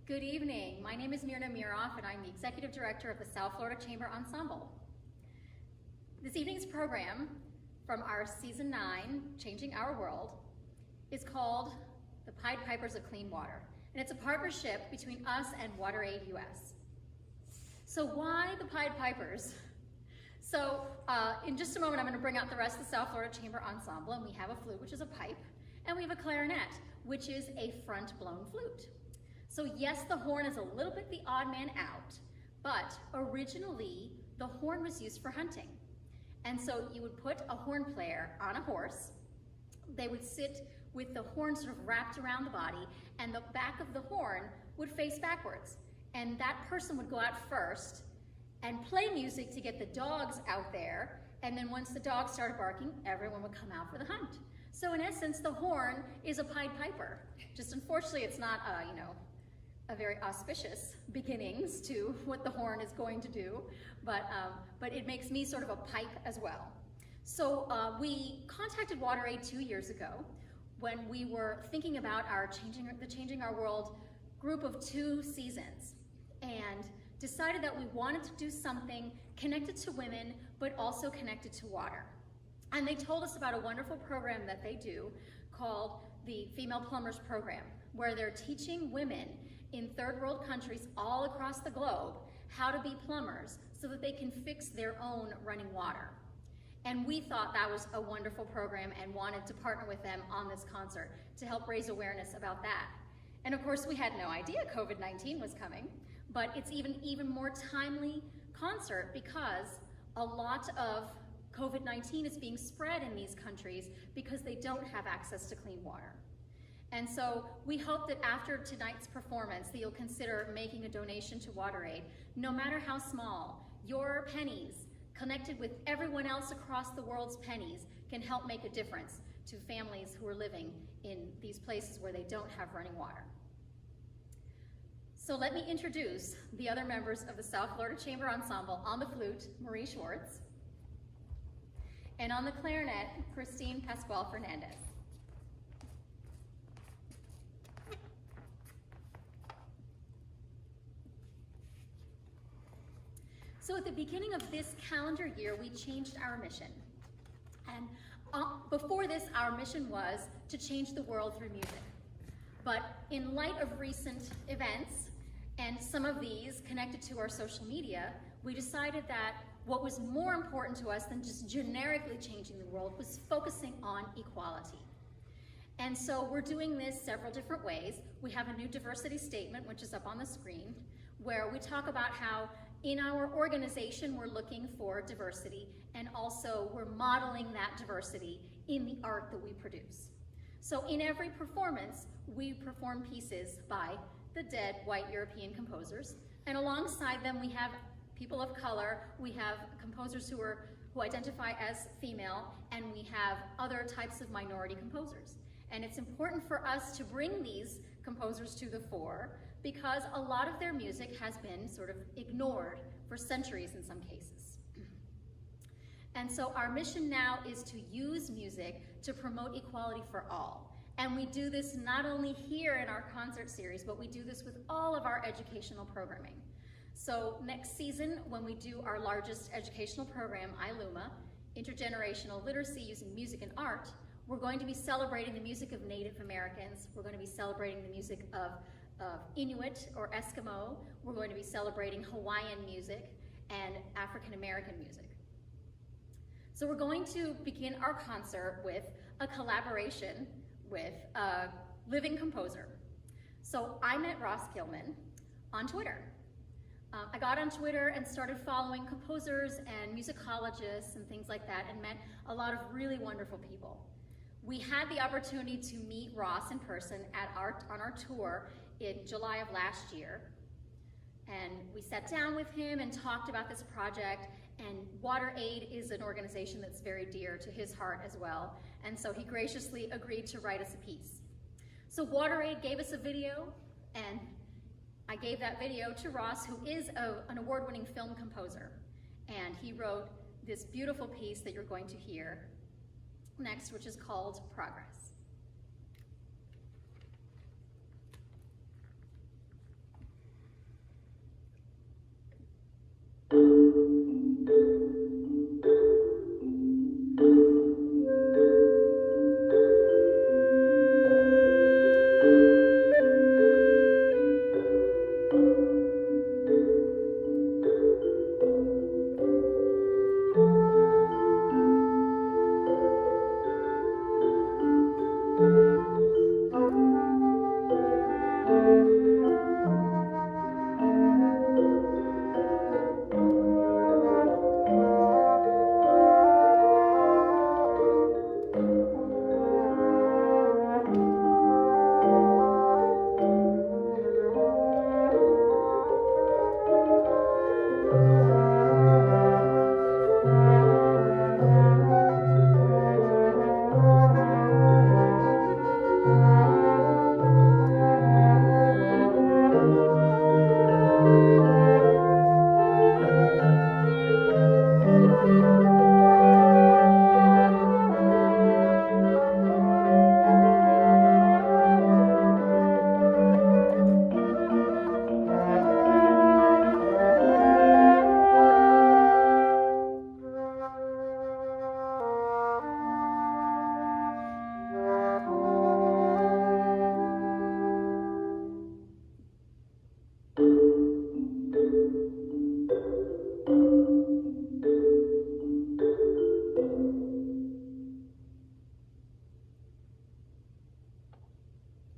Good evening. My name is Myrna Meeroff, and I'm the Executive Director of the South Florida Chamber Ensemble. This evening's program from our Season 9, Changing Our World, is called The Pied Pipers of Clean Water, and it's a partnership between us and WaterAid US. So why the Pied Pipers? So in just a moment, I'm going to bring out the rest of the South Florida Chamber Ensemble, and we have a flute, which is a pipe, and we have a clarinet, which is a front-blown flute. So yes, the horn is a little bit the odd man out, but originally the horn was used for hunting. And so you would put a horn player on a horse, they would sit with the horn sort of wrapped around the body, and the back of the horn would face backwards. And that person would go out first and play music to get the dogs out there, and then once the dogs started barking, everyone would come out for the hunt. So in essence, the horn is a Pied Piper. Just unfortunately, it's not a very auspicious beginnings to what the horn is going to do, but it makes me sort of a pipe as well. So we contacted WaterAid 2 years ago when we were thinking about the Changing Our World group of 2 seasons, and decided that we wanted to do something connected to women, but also connected to water. And they told us about a wonderful program that they do called the Female Plumbers Program, where they're teaching women in third world countries all across the globe how to be plumbers so that they can fix their own running water. And we thought that was a wonderful program and wanted to partner with them on this concert to help raise awareness about that. And of course, we had no idea COVID-19 was coming, but it's even more timely concert because a lot of COVID-19 is being spread in these countries because they don't have access to clean water. And so we hope that after tonight's performance that you'll consider making a donation to WaterAid. No matter how small, your pennies connected with everyone else across the world's pennies can help make a difference to families who are living in these places where they don't have running water. So let me introduce the other members of the South Florida Chamber Ensemble. On the flute, Schwartz, and on the clarinet, Pascual-Fernandez. So at the beginning of this calendar year, we changed our mission. And before this, our mission was to change the world through music. But in light of recent events, and some of these connected to our social media, we decided that what was more important to us than just generically changing the world was focusing on equality. And so we're doing this several different ways. We have a new diversity statement, which is up on the screen, where we talk about how in our organization we're looking for diversity, and also we're modeling that diversity in the art that we produce. So in every performance, we perform pieces by the dead white European composers, and alongside them we have people of color, we have composers who identify as female, and we have other types of minority composers. And it's important for us to bring these composers to the fore because a lot of their music has been sort of ignored for centuries in some cases. And so our mission now is to use music to promote equality for all. And we do this not only here in our concert series, but we do this with all of our educational programming. So next season, when we do our largest educational program, ILUMA, Intergenerational Literacy Using Music and Art, we're going to be celebrating the music of Native Americans. We're going to be celebrating the music of Inuit or Eskimo. We're going to be celebrating Hawaiian music and African American music. So we're going to begin our concert with a collaboration with a living composer. So I met Ros Gilman on Twitter. I got on Twitter and started following composers and musicologists and things like that, and met a lot of really wonderful people. We had the opportunity to meet Ros in person on our tour in July of last year. And we sat down with him and talked about this project, and WaterAid is an organization that's very dear to his heart as well. And so he graciously agreed to write us a piece. So WaterAid gave us a video, and I gave that video to Ros, who is an award-winning film composer. And he wrote this beautiful piece that you're going to hear next, which is called Progress.